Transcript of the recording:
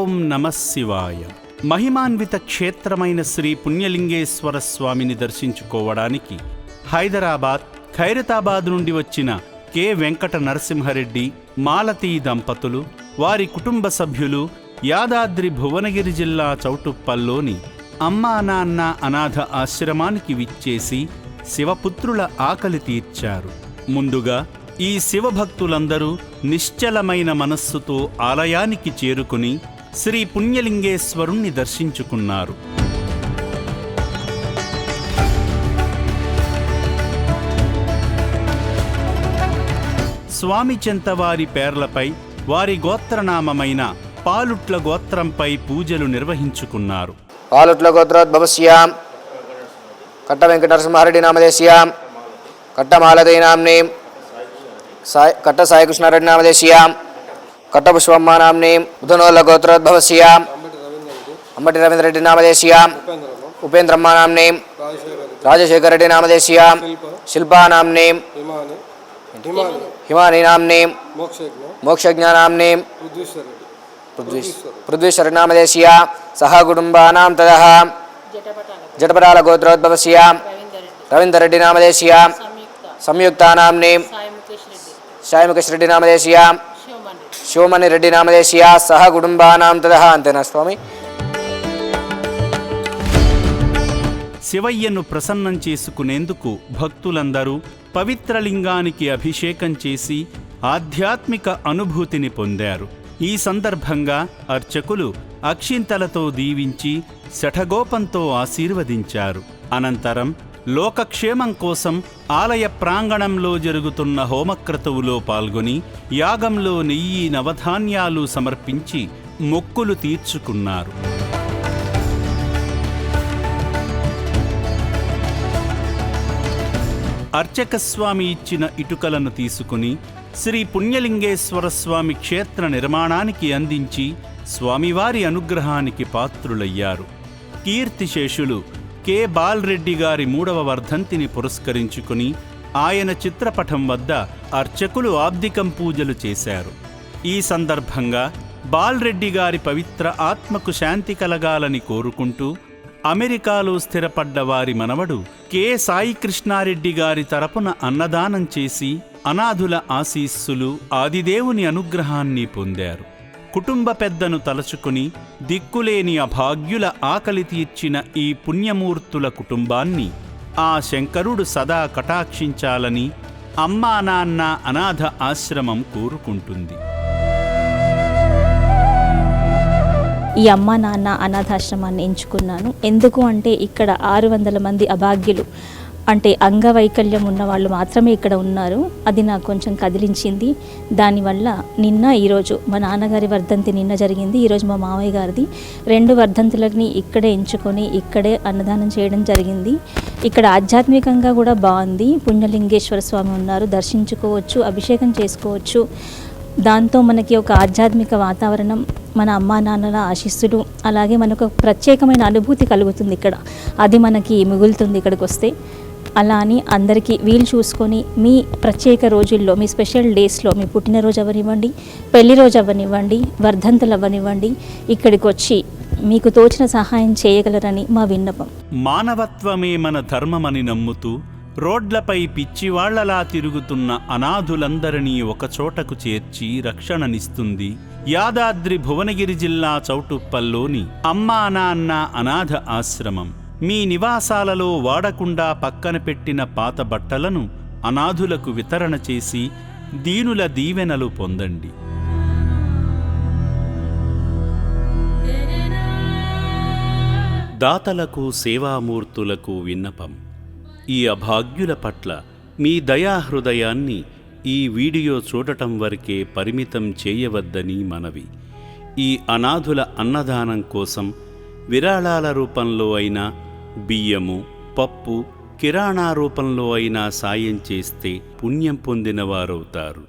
ఓం నమః శివాయ. మహిమాన్విత క్షేత్రమైన శ్రీ పుణ్యలింగేశ్వర స్వామిని దర్శించుకోవడానికి హైదరాబాద్, ఖైరతాబాద్ నుండి వచ్చిన కె వెంకట నరసింహారెడ్డి, మాలతీ దంపతులు, వారి కుటుంబ సభ్యులు యాదాద్రి భువనగిరి జిల్లా చౌటుప్పల్లోని అమ్మా నాన్న అనాథ ఆశ్రమానికి విచ్చేసి శివపుత్రుల ఆకలి తీర్చారు. ముందుగా ఈ శివభక్తులందరూ నిశ్చలమైన మనస్సుతో ఆలయానికి చేరుకుని శ్రీ పుణ్యలింగేశ్వరుణ్ణి దర్శించుకున్నారు. స్వామి చెంత వారి పేర్లపై వారి గోత్రనామమైన పాలుట్ల గోత్రంపై పూజలు నిర్వహించుకున్నారు. పాలుట్ల గోత్రోద్భవస్యాం కట్ట వెంకట నరసింహారెడ్డి నామదేశ్యాం కట్ట మాలతీ నామ్నీం కట్ట సాయికృష్ణారెడ్డి నామదేశ్యాం కట్ట పుష్పమ్మ నామ్నీం బుధనోళ్ళ గోత్రోద్భవస్యాం అంబటి రవీంద్రరెడ్డి నామదేశ్యాం ఉపేంద్రమ్మ నామ్నీం రాజశేఖర రెడ్డి నామదేశ్యాం శిల్పా నామ్నీం హిమాని నామ్నీం మోక్షజ్ఞ నామ్నీం పృథ్వీశ్వర నామదేశ్యా సహ కుటుంబానాం తదః జటపటాల గోత్రోద్భవస్యాం రవీందర్రెడ్డి నామదేశ్యాం సంయుక్తా నామ్నీం సాయిముఖేష్ రెడ్డి నామదేశ్యాం శివమణి రెడ్డి నామదేశ్యా సహ కుటుంబానాం తదః. అంతేనా స్వామి? శివయ్యను ప్రసన్నం చేసుకునేందుకు భక్తులందరూ పవిత్రలింగానికి అభిషేకం చేసి ఆధ్యాత్మిక అనుభూతిని పొందారు. ఈ సందర్భంగా అర్చకులు అక్షింతలతో దీవించి శఠగోపంతో ఆశీర్వదించారు. అనంతరం లోకక్షేమం కోసం ఆలయ ప్రాంగణంలో జరుగుతున్న హోమక్రతువులో పాల్గొని యాగంలో నెయ్యి, నవధాన్యాలు సమర్పించి మొక్కులు తీర్చుకున్నారు. అర్చకస్వామి ఇచ్చిన ఇటుకలను తీసుకుని శ్రీ పుణ్యలింగేశ్వర స్వామి క్షేత్ర నిర్మాణానికి అందించి స్వామివారి అనుగ్రహానికి పాత్రులయ్యారు. కీర్తిశేషులు కె బాలరెడ్డి గారి 3వ వర్ధంతిని పురస్కరించుకుని ఆయన చిత్రపటం వద్ద అర్చకులు ఆబ్దికం పూజలు చేశారు. ఈ సందర్భంగా బాలరెడ్డి గారి పవిత్ర ఆత్మకు శాంతి కలగాలని కోరుకుంటూ అమెరికాలో స్థిరపడ్డ వారి మనవడు కె సాయికృష్ణారెడ్డి గారి తరపున అన్నదానం చేసి అనాథుల ఆశీస్సులు, ఆదిదేవుని అనుగ్రహాన్ని పొందారు. కుటుంబ పెద్దను తలచుకుని దిక్కులేని అభాగ్యుల ఆకలి తీర్చిన ఈ పుణ్యమూర్తుల కుటుంబాన్ని ఆ శంకరుడు సదా కటాక్షించాలని అమ్మా నాన్న అనాథ ఆశ్రమం కోరుకుంటుంది. ఈ అమ్మా నాన్న అనాథాశ్రమాన్ని ఎంచుకున్నాను. ఎందుకు అంటే ఇక్కడ 600 మంది అభాగ్యులు, అంటే అంగవైకల్యం ఉన్న వాళ్ళు మాత్రమే ఇక్కడ ఉన్నారు. అది నాకు కొంచెం కదిలించింది. దానివల్ల ఈరోజు మా నాన్నగారి వర్ధంతి నిన్న జరిగింది, ఈరోజు మా మావయ్య గారిది. 2 వర్ధంతులని ఇక్కడే ఎంచుకొని ఇక్కడే అన్నదానం చేయడం జరిగింది. ఇక్కడ ఆధ్యాత్మికంగా కూడా బాగుంది. పుణ్యలింగేశ్వర స్వామి ఉన్నారు, దర్శించుకోవచ్చు, అభిషేకం చేసుకోవచ్చు. దాంతో మనకి ఒక ఆధ్యాత్మిక వాతావరణం, మన అమ్మా నాన్నల ఆశీస్సులు, అలాగే మనకు ప్రత్యేకమైన అనుభూతి కలుగుతుంది ఇక్కడ. అది మనకి మిగులుతుంది ఇక్కడికి వస్తే. అలా అని అందరికీ వీలు చూసుకొని మీ ప్రత్యేక రోజుల్లో, మీ స్పెషల్ డేస్లో, మీ పుట్టినరోజు అవ్వనివ్వండి, పెళ్లి రోజు అవ్వనివ్వండి, వర్ధంతులు అవ్వనివ్వండి, ఇక్కడికి వచ్చి మీకు తోచిన సహాయం చేయగలరని మా విన్నపం. మానవత్వమే మన ధర్మమని నమ్ముతూ రోడ్లపై పిచ్చివాళ్లలా తిరుగుతున్న అనాథులందరినీ ఒకచోటకు చేర్చి రక్షణనిస్తుంది యాదాద్రి భువనగిరి జిల్లా చౌటుప్పల్లోని అమ్మా నాన్న అనాథ ఆశ్రమం. మీ నివాసాలలో వాడకుండా పక్కన పెట్టిన పాత బట్టలను అనాథులకు వితరణ చేసి దీనుల దీవెనలు పొందండి. దాతలకు, సేవామూర్తులకు విన్నపం. ఈ అభాగ్యుల పట్ల మీ దయాహృదయాన్ని ఈ వీడియో చూడటం వరకే పరిమితం చేయవద్దని మనవి. ఈ అనాథుల అన్నదానం కోసం విరాళాల రూపంలో అయినా, బియ్యము, పప్పు, కిరాణా రూపంలో అయినా సాయం చేస్తే పుణ్యం పొందినవారవుతారు.